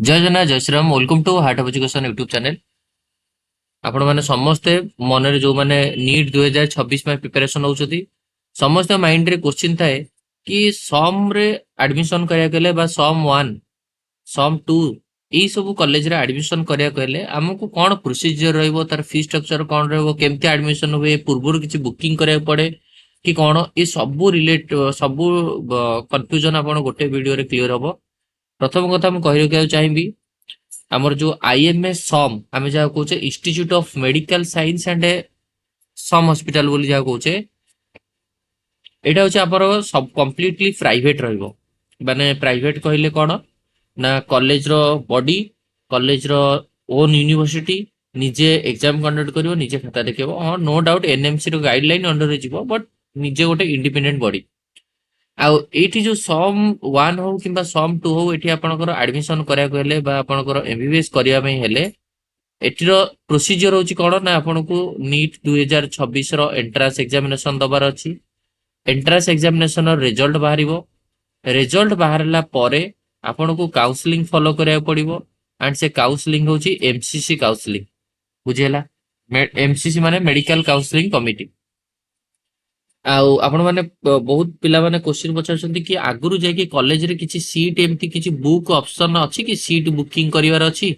जय जगन्नाथ जय Shriram welcome to Heart of Education YouTube channel. आपण मैंने समस्ते मन जो मैंने नीट 2026 में प्रिपरेशन होउछथि समस्त माइंड रे क्वेश्चन थाए कि सम रे एडमिशन करिया गेले बा सम 1 सम 2 ई सब कॉलेज रे एडमिशन करिया कहले हमको कोन प्रोसीजर रहइबो तार फी स्ट्रक्चर कोन रहइबो केमते एडमिशन हुए पूर्व किछि बुकिंग करिया पड़े कि कोन ए सब रिलेट सब कंफ्यूजन आपण गोटे वीडियो रे क्लियर हबो। प्रथम कथा हम कहि रखिया चाहिबी आमर जो आईएमएस सम आम जहाँ कहे institute of medical science and SUM hospital बोली जहाँ कहे यहाँ हूँ आप सब कम्प्लीटली प्राइवेट रहिबो। माने प्राइवेट कहले कौन ना कॉलेज रो बॉडी कॉलेज रो ओन यूनिवर्सिटी निजे एग्जाम कंडक्ट करिवो निजे खाता देखिबो। हाँ नो डाउट एनएमसी रो गाइडलाइन अंडर जीवो बट निजे गोटे इंडिपेंडेंट बॉडी। आउ एठी जो सम 1 हो किंबा सम 2 हो एठी आपनकर एडमिशन करिया कहले बा आपनकर एमबीबीएस करिया में हेले एटीर प्रोसीजर होची कोन ना आपनको नीट 2026 रो एंट्रेंस एग्जामिनेशन दबार अछि। एंट्रेंस एग्जामिनेशन रो रिजल्ट बाहरिबो। रिजल्ट बाहरला परे आपनको काउंसलिंग फॉलो करिया पड़िबो एंड से काउंसलिंग होची एमसीसी काउंसलिंग बुझेला। एमसीसी माने मेडिकल काउंसलिंग कमिटी। आउ आपण माने बहुत पिला माने क्वेश्चन पचारछन्ती कि आगुरु जाके कॉलेज रे किछि सीट एमती किछि बुक ऑप्शन अछि कि सीट बुकिंग करिवार अछि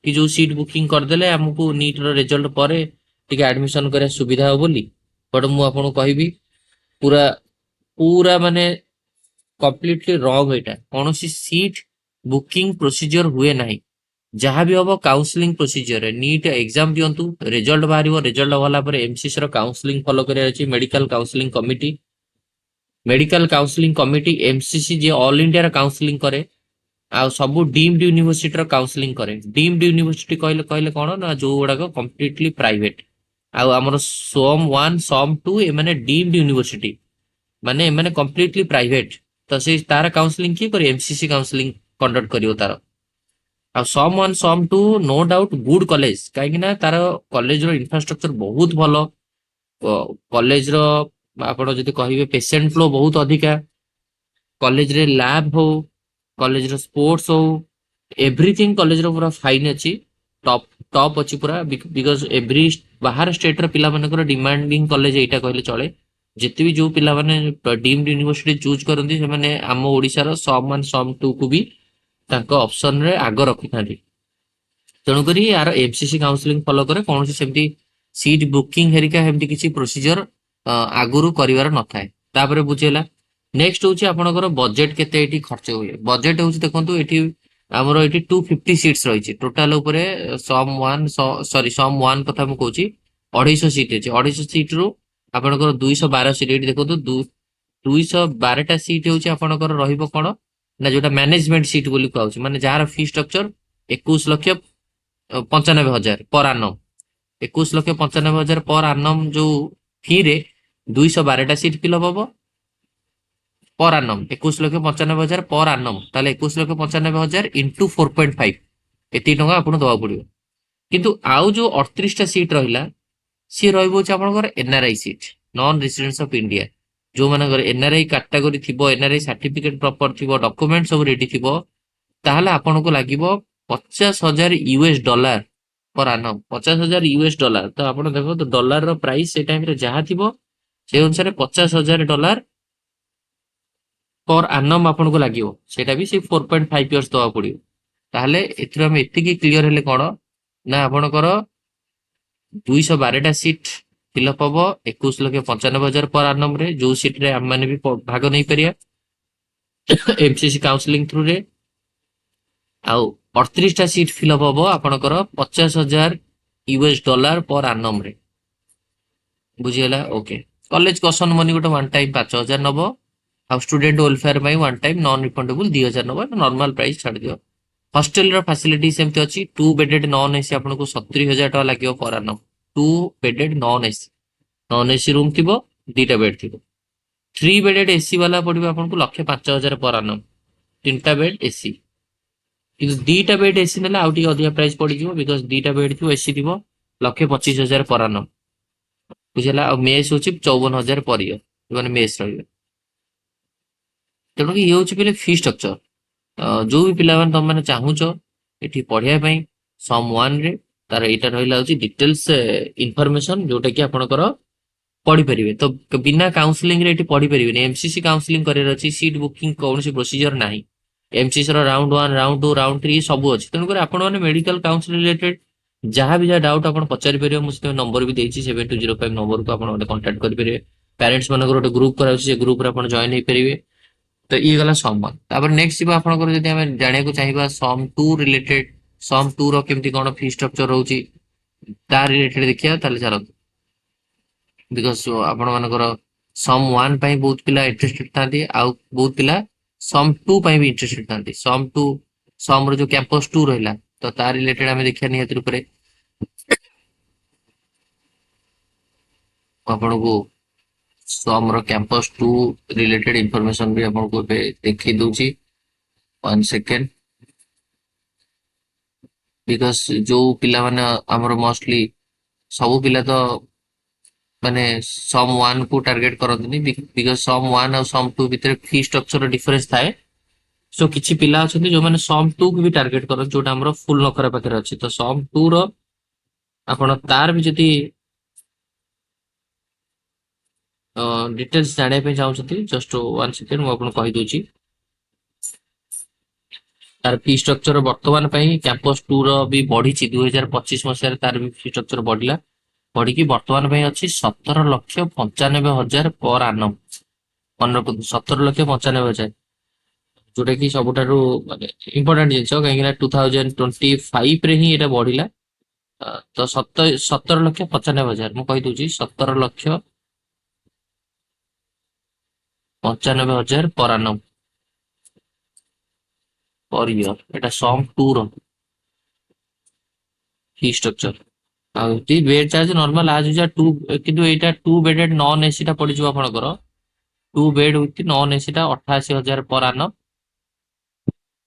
कि जो सीट बुकिंग कर देले हमकु नीट रो रिजल्ट परे टिके एडमिशन करे सुविधा हो बोली। बट मु आपन कहबी पूरा पूरा माने कंप्लीटली रॉन्ग एटा कोनोसी सीट बुकिंग प्रोसीजर हुए नाही। जहाँ भी हम काउंसलिंग प्रोसीजर नीट एग्जाम दिंतु रिजल्ट बाहर रिजल्ट वाला पर एमसीसी रो काउंसलिंग फॉलो करिया medical counselling committee. Medical counselling committee MCC जे ऑल इंडिया काउंसलिंग करे आ सब डीम्ड यूनिवर्सिटी रो काउंसलिंग करे। डीम्ड यूनिवर्सिटी कहले कहले कोन ना जो गुडा कंप्लीटली प्राइवेट आ हमर सम 1 सम 2 ए माने डीम्ड यूनिवर्सिटी माने माने कंप्लीटली प्राइवेट तो से तार काउंसलिंग की करे एमसीसी काउंसलिंग कंडक्ट करियो तार। आ सम 1 सम 2 नो डाउट गुड कॉलेज कहीं ना तार कॉलेज रो इंफ्रास्ट्रक्चर बहुत भलो। कॉलेज रो आपण जदि कहिबे पेशेंट फ्लो बहुत अधिका। कॉलेज रे लैब हो कॉलेज रो स्पोर्ट्स हो एवरीथिंग कॉलेज रो पूरा फाइन अछि। टॉप टॉप अछि पूरा बिकॉज एवरी बाहर स्टेट रो पिला मानकर डिमांडिंग कॉलेज एटा कहले चले। जेते भी जो पिला माने डीम्ड यूनिवर्सिटी चूज करंती से माने हम ओडिसा रो सम 1 सम 2 को भी ताको ऑप्शन रे आग रखिथांती। तेणु करी यार एमसीसी काउंसलिंग फॉलो करे कौन सेमती सीट बुकिंग हेरिका हेमती किसी प्रोसीजर आगुरु करिवार नथाय। तापरे बुझेला नेक्स्ट होची आपनकर बजेट केते एठी खर्च होय। बजेट होची देखंतु एठी हमरो एठी 250 सीट्स रहिछि टोटल ऊपरे सम 1 सॉरी सम 1 कथा मु कहूची 250 सीट अछि। 250 सीट रु आपनकर 212 सीट एठी देखंतु 212 टा सीट होची आपनकर रहिबो कोन ना जोटा मैनेजमेंट सीट बोली कहूची माने जार फी स्ट्रक्चर 21 लक्ष 95,000 पर आनम। 21 लक्ष 95,000 पर आनम जो फी रे 212 सीट फिलअप हबो पर आनम 21 लक्ष 95,000 पर आनम ताले 21 लक्ष 95,000 इंटू 4.5 एति टंका आपन दवा पड़ियो। किंतु आउ जो 38 टा सीट रहिला सी रहइबो छ आपनकर NRI seat non residents of India जो मानकर एनआरआई कैटेगरी थिबो एनआरआई सर्टिफिकेट प्रॉपर थिबो डॉक्यूमेंट सब रेडी थिबो ताहले आपनको लागिबो 50,000 यूएस डॉलर पर आनम 50,000 यूएस डॉलर। तो आपण देखो तो डॉलर रो प्राइस से टाइम रे जहा थिबो से अनुसार 50,000 डॉलर पर आनम आपनको लागिबो सेटा भी से 4.5 इयर्स दवा पड़ियो। ताहले एथिरो हम एतिकी क्लियर हेले कोन ना आपनकर 212 टा सीट फिलअप हबो 21 लक्ष 95,000 पर आनम रे जो सीट रे हम माने भी भाग नै परिया एमसीसी काउंसलिंग थ्रू रे। आउ 38 टा सीट फिलअप हबो आपनकर 50,000 यूएस डॉलर पर आनम रे बुझियला। ओके कॉलेज कसन मनी गोटे वन टाइम 5,000 नबो आ स्टूडेंट वेलफेयर में वन टाइम नॉन रिफंडेबल 2,000 नबो नॉर्मल प्राइस छाड़ दियो। हॉस्टल रो फैसिलिटी सेमती अछि 2 बेडेड नॉन एसी आपनको 70,000 टका लागियो पर आनम। 2 बेडेड नॉन एसी रूम थिबो 2टा बेड थिबो। 3 बेडेड एसी वाला पड़िबो आपनको लक्ष 5,000 पर आनम 3टा बेड एसी। किंतु 2टा बेड एसी नेला आउटी अधिक प्राइस पड़ी जिवो बिकॉज़ 2टा बेड थिबो एसी थिबो लक्ष 25,000 पर आनम बुझला। आ मेस होची 54,000 पर ईयर माने मेस रहिबो। तेणु कि ये हूँ पहले फी स्ट्रक्चर जो भी पिला तुम मैंने चाहूच ଏଠି ପଢିବା ପାଇଁ ସମ୍ 1 ରେ ତାର ଏଇଟା ରହିଲା ହଉଛି ଡିଟେଲ୍ସ ଇନଫର୍ମେସନ ଯୋଉଟା କି ଆପଣଙ୍କର ପଢିପାରିବେ। ତ ବିନା କାଉନସିଲିଂ ରେ ଏଠି ପଢିପାରିବେନି। ଏମସିସି କାଉନସିଲିଂ କରିବାର ଅଛି, ସିଟ୍ ବୁକିଂ କୌଣସି ପ୍ରୋସିଜର ନାହିଁ। ଏମସିସି ର ରାଉଣ୍ଡ 1 ରାଉଣ୍ଡ 2 ରାଉଣ୍ଡ 3 ସବୁ ଅଛି। ତେଣୁକରି ଆପଣମାନେ ମେଡିକାଲ କାଉନସିଲ ରିଲେଟେଡ ଯାହା ବି ଯାହା ଡାଉଟ ଆପଣ ପଚାରି ପାରିବେ। ମୁଁ ସେଥିପାଇଁ ନମ୍ବର ବି ଦେଇଛି 7205 ନମ୍ବରକୁ ଆପଣ ମୋତେ କଣ୍ଟାକ୍ଟ କରିପାରିବେ। ପ୍ୟାରେଣ୍ଟସ ମାନଙ୍କର ଗୋଟେ ଗ୍ରୁପ କରାଉଛି, ସେ ଗ୍ରୁପରେ ଆପଣ ଜଏନ୍ ହେଇପାରିବେ। ତ ଇଏ ଗଲା ସମ୍ 1। ତାପରେ ନେକ୍ସଟ ଯିବ ଆପଣଙ୍କର ଯଦି ଆମେ ଜାଣିବାକୁ ଚାହିଁବା ସମ୍ 2 ରିଲେଟେଡ, ସମ୍ 2 ର କେମିତି କଣ ଫି ଷ୍ଟ୍ରକ୍ଚର ରହୁଛି ତା ରିଲେଟେଡ ଦେଖିବା, ତାହେଲେ ଚାଲନ୍ତୁ। ବିକଜ ଆପଣ ମାନଙ୍କର ସମ୍ 1 ପାଇଁ ବହୁତ ପିଲା ଇଣ୍ଟରେଷ୍ଟେଡ ଥାନ୍ତି, ଆଉ ବହୁତ ପିଲା ସମ୍ 2 ପାଇଁ ବି ଇଣ୍ଟରେଷ୍ଟେଡ ଥାନ୍ତି। ସମ୍ 2 ସମ୍ ର ଯୋଉ କ୍ୟାମ୍ପସ 2 ରହିଲା, ତ ତା ରିଲେଟେଡ ଆମେ ଦେଖିବା ନିହାତି ରୂପରେ। ଆପଣଙ୍କୁ ସମ୍ ର କ୍ୟାମ୍ପସ 2 ରିଲେଟେଡ ଇନଫର୍ମେସନ ବି ଆପଣଙ୍କୁ ଏବେ ଦେଖେଇ ଦଉଛି। 1 ସେକେଣ୍ଡ। ବିକଜ ଯୋଉ ପିଲାମାନେ ଆମର ମୋଷ୍ଟଲି ସବୁ ପିଲା ତ ମାନେ ସମ୍ 1 କୁ ଟାର୍ଗେଟ କରନ୍ତିନି, ବିକଜ ସମ୍ 1 ଆଉ ସମ୍ 2 ଭିତରେ ଫି ଷ୍ଟ୍ରକ୍ଚର ଡିଫରେନ୍ସ ଥାଏ। ସୋ କିଛି ପିଲା ଅଛନ୍ତି ଯୋଉମାନେ ସମ୍ 2 କୁ ବି ଟାର୍ଗେଟ କରନ୍ତି, ଯୋଉଟା ଆମର ଫୁଲ ନଖରା ପାଖରେ ଅଛି। ତ ସମ୍ 2 ର ଆପଣ ତାର ବି ଯଦି ଡିଟେଲ୍ସ ଜାଣିବା ପାଇଁ ଚାହୁଁଛନ୍ତି, ଜଷ୍ଟ 1 ସେକେଣ୍ଡ ମୁଁ ଆପଣଙ୍କୁ କହିଦଉଛି। ତାର ଫି ଷ୍ଟ୍ରକ୍ଚର ବର୍ତ୍ତମାନ ପାଇଁ କ୍ୟାମ୍ପସ 2 ର ବି ବଢିଛି। 2025 ମସିହାରେ ତାର ବି ଫି ଷ୍ଟ୍ରକ୍ଚର ବଢିଲା, ବଢିକି ବର୍ତ୍ତମାନ ପାଇଁ ଅଛି 17,95,000 ପର ଆନମ୍। ମନେ ରଖନ୍ତୁ 17,95,000, ଯୋଉଟା କି ସବୁଠାରୁ ମାନେ ଇମ୍ପୋର୍ଟାଣ୍ଟ ଜିନିଷ, କାହିଁକି ନା 2025 ରେ ହିଁ ଏଇଟା ବଢିଲା। ତ 17,95,000 ମୁଁ କହିଦଉଛି, 17,95,000 ପର ଆନମ୍ ପର ଇୟର। ଏଟା ସମ୍ 2 ର ଫି ଷ୍ଟ୍ରକ୍ଚର। ଆଉ ଏଠି ବେଡ୍ ଚାର୍ଜ ନର୍ମାଲ ଆଜ ୟୁଜୁଆଲ 2, କିନ୍ତୁ ଏଇଟା 2 ବେଡେଡ ନନ୍ ଏସି ଟା ପଡିଯିବ ଆପଣଙ୍କର। 2 ବେଡ ୱିଥ ନନ୍ ଏସି ଟା 88,000 ପର ଆନମ୍।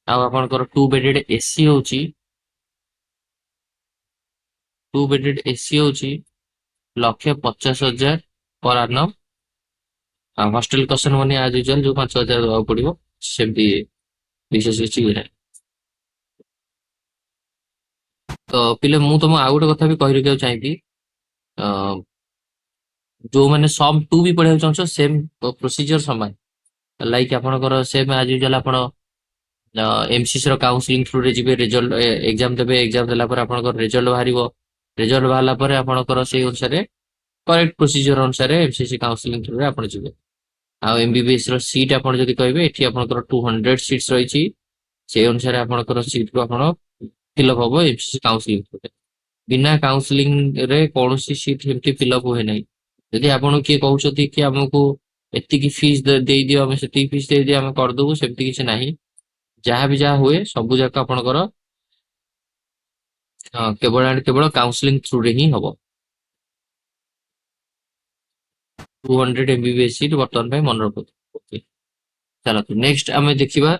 ଆଉ ଆପଣଙ୍କର 2 ବେଡେଡ ଏସି ହଉଛି 2 ବେଡେଡ ଏସି ହଉଛି 1,50,000 ପର ଆନମ୍। ଆଉ ହଷ୍ଟେଲ କସନ ମନି ଆଜ ୟୁଜୁଆଲ ଯୋଉ 5,000 ଦେବାକୁ ପଡିବ, ସେମିତି ବିଶେଷ କିଛି ଇଏ ନାହିଁ। ତ ପିଲେ ମୁଁ ତମ ଆଉ ଗୋଟେ କଥା ବି କହି ରଖିବାକୁ ଚାହିଁବି, ଅ, ଯୋଉମାନେ ସମ୍ 2 ବି ପଢିବାକୁ ଚାହୁଁଛ, ସେମ୍ ପ୍ରୋସିଜର ସମାନ। ଲାଇକ୍ ଆପଣଙ୍କର ସେମ୍ ଆଜ ୟୁଜୁଆଲ ଆପଣ ଏମସିସି ର କାଉନସିଲିଂ ଥ୍ରୁରେ ଯିବେ, ରେଜଲ୍ଟ ଏକ୍ଜାମ ଦେବେ। ଏକ୍ଜାମ ଦେଲା ପରେ ଆପଣଙ୍କର ରେଜଲ୍ଟ ବାହାରିବ। ରେଜଲ୍ଟ ବାହାରିଲା ପରେ ଆପଣଙ୍କର ସେଇ ଅନୁସାରେ କରେକ୍ଟ ପ୍ରୋସିଜର ଅନୁସାରେ ଏମସିସି କାଉନସିଲିଂ ଥ୍ରୁରେ ଆପଣ ଯିବେ। ଆଉ ଏମବିବିଏସ୍ ର ସିଟ୍ ଆପଣ ଯଦି କହିବେ, ଏଠି ଆପଣଙ୍କର 200 ସିଟ୍ସ ରହିଛି। ସେଇ ଅନୁସାରେ ଆପଣଙ୍କର ସିଟ୍ କୁ ଆପଣ ଫିଲ୍ଅପ୍ ହବ ଏମସିସି କାଉନସିଲିଂ ଥ୍ରୁରେ। ବିନା କାଉନସିଲିଂ ରେ କୌଣସି ସିଟ୍ ଏମିତି ଫିଲ୍ଅପ୍ ହୁଏ ନାହିଁ। ଯଦି ଆପଣଙ୍କୁ କିଏ କହୁଛନ୍ତି କି ଆମକୁ ଏତିକି ଫିସ୍ ଦେଇଦିଅ, ଆମେ ସେତିକି ଫିସ୍ ଦେଇଦିଅ, ଆମେ କରିଦବୁ, ସେମିତି କିଛି ନାହିଁ। ଯାହା ବି ଯାହା ହୁଏ ସବୁ ଯାକ ଆପଣଙ୍କର କେବଳ ଆଣ୍ଡ କେବଳ କାଉନସିଲିଂ ଥ୍ରୁରେ ହିଁ ହବ। 200 ଏମବିବିଏସ୍ ସିଟ୍ ବର୍ତ୍ତମାନ ପାଇଁ ମନେ ରଖନ୍ତୁ। ଓକେ, ଚାଲନ୍ତୁ ନେକ୍ସଟ ଆମେ ଦେଖିବା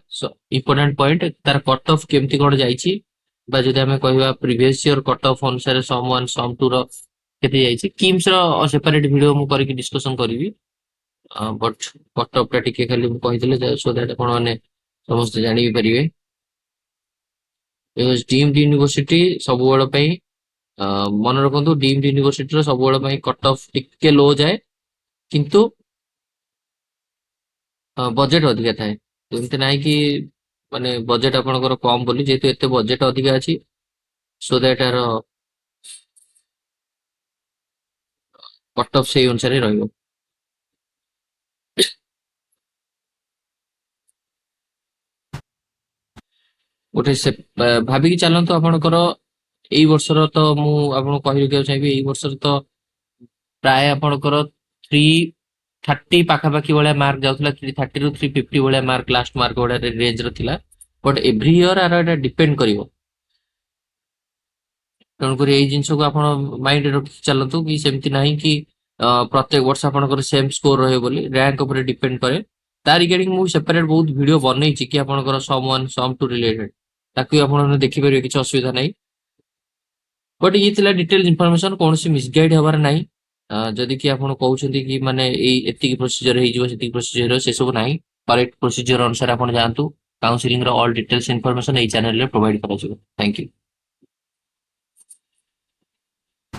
ଇମ୍ପୋର୍ଟାଣ୍ଟ ପଏଣ୍ଟ, ତାର କଟ୍ ଅଫ୍ କେମିତି କଣ ଯାଇଛି, ବା ଯଦି ଆମେ କହିବା ପ୍ରିଭିୟସ୍ ଇୟର କଟ୍ ଅଫ୍ ଅନୁସାରେ ସମ୍ 1 ସମ୍ 2 ର କେତେ ଯାଇଛି। କିମ୍ସ ର ସେପାରେଟ ଭିଡିଓ ମୁଁ କରିକି ଡିସ୍କସନ କରିବି, ବଟ୍ କଟ୍ ଅଫ୍ ଟା ଟିକେ ଖାଲି ମୁଁ କହିଥିଲେ ସୋ ଦ୍ୟାଟ୍ ଆପଣ ମାନେ ସମସ୍ତେ ଜାଣି ବି ପାରିବେ। ଡିମ୍ଡ ୟୁନିଭର୍ସିଟି ସବୁବେଳ ପାଇଁ ମନେ ରଖନ୍ତୁ, ଡିମ୍ଡ ୟୁନିଭର୍ସିଟିର ସବୁବେଳ ପାଇଁ କଟ୍ ଅଫ୍ ଟିକେ ଲୋ ଯାଏ, କିନ୍ତୁ ବଜେଟ ଅଧିକା ଥାଏ। ଏମିତି ନାହିଁ କି ମାନେ ବଜେଟ ଆପଣଙ୍କର କମ ବୋଲି, ଯେହେତୁ ଏତେ ବଜେଟ ଅଧିକା ଅଛି, so that R cut off ସେଇ ଅନୁସାରେ ରହିବ। ଗୋଟେ ସେ ଭାବିକି ଚାଲନ୍ତୁ ଆପଣଙ୍କର ଏଇ ବର୍ଷର, ତ ମୁଁ ଆପଣଙ୍କୁ କହି ରଖିବାକୁ ଚାହିଁବି, ଏଇ ବର୍ଷର ତ ପ୍ରାୟ ଆପଣଙ୍କର 330 ପାଖାପାଖି ଭଳିଆ ମାର୍କ ଯାଉଥିଲା। 330 ରୁ 350 ଭଳିଆ ମାର୍କ ଲାଷ୍ଟ ମାର୍କ ଭଳିଆ ରେଞ୍ଜ ର ଥିଲା। ବଟ୍ ଏଭ୍ରି ଇୟର ଆର ଏଟା ଡିପେଣ୍ଡ କରିବ। ତେଣୁକରି ଏଇ ଜିନିଷକୁ ଆପଣ ମାଇଣ୍ଡରେ ରଖିକି ଚାଲନ୍ତୁ, କି ସେମିତି ନାହିଁ କି ପ୍ରତ୍ୟେକ ବର୍ଷ ଆପଣଙ୍କର ସେମ୍ ସ୍କୋର ରହିବ ବୋଲି। ରାଙ୍କ ଉପରେ ଡିପେଣ୍ଡ କରେ। ତା ରିଗାର୍ଡିଂ ମୁଁ ସେପାରେଟ ବହୁତ ଭିଡିଓ ବନେଇଛି, କି ଆପଣଙ୍କର ସମ୍ 1 ସମ୍ 2 ରିଲେଟେଡ, ତାକୁ ଆପଣ ଦେଖିପାରିବେ, କିଛି ଅସୁବିଧା ନାହିଁ। ବଟ୍ ଇଏ ଥିଲା ଡିଟେଲ ଇନଫର୍ମେସନ, କୌଣସି ମିସଗାଇଡ ହବାର ନାହିଁ। ଯଦି କି ଆପଣ କହୁଛନ୍ତି କି ମାନେ ଏଇ ଏତିକି ପ୍ରୋସିଜର ହେଇଯିବ, ସେତିକି ପ୍ରୋସିଜର, ସେସବୁ ନାହିଁ। କରେକ୍ଟ ପ୍ରୋସିଜର ଅନୁସାରେ ଆପଣ ଯାଆନ୍ତୁ। काउंसलिंग ର ଅଲ୍ ଡିଟେଲ୍ସ ଇନଫର୍ମେସନ ଏଇ ଚ୍ୟାନେଲରେ ପ୍ରୋଭାଇଡ କରାଯିବ। Thank you.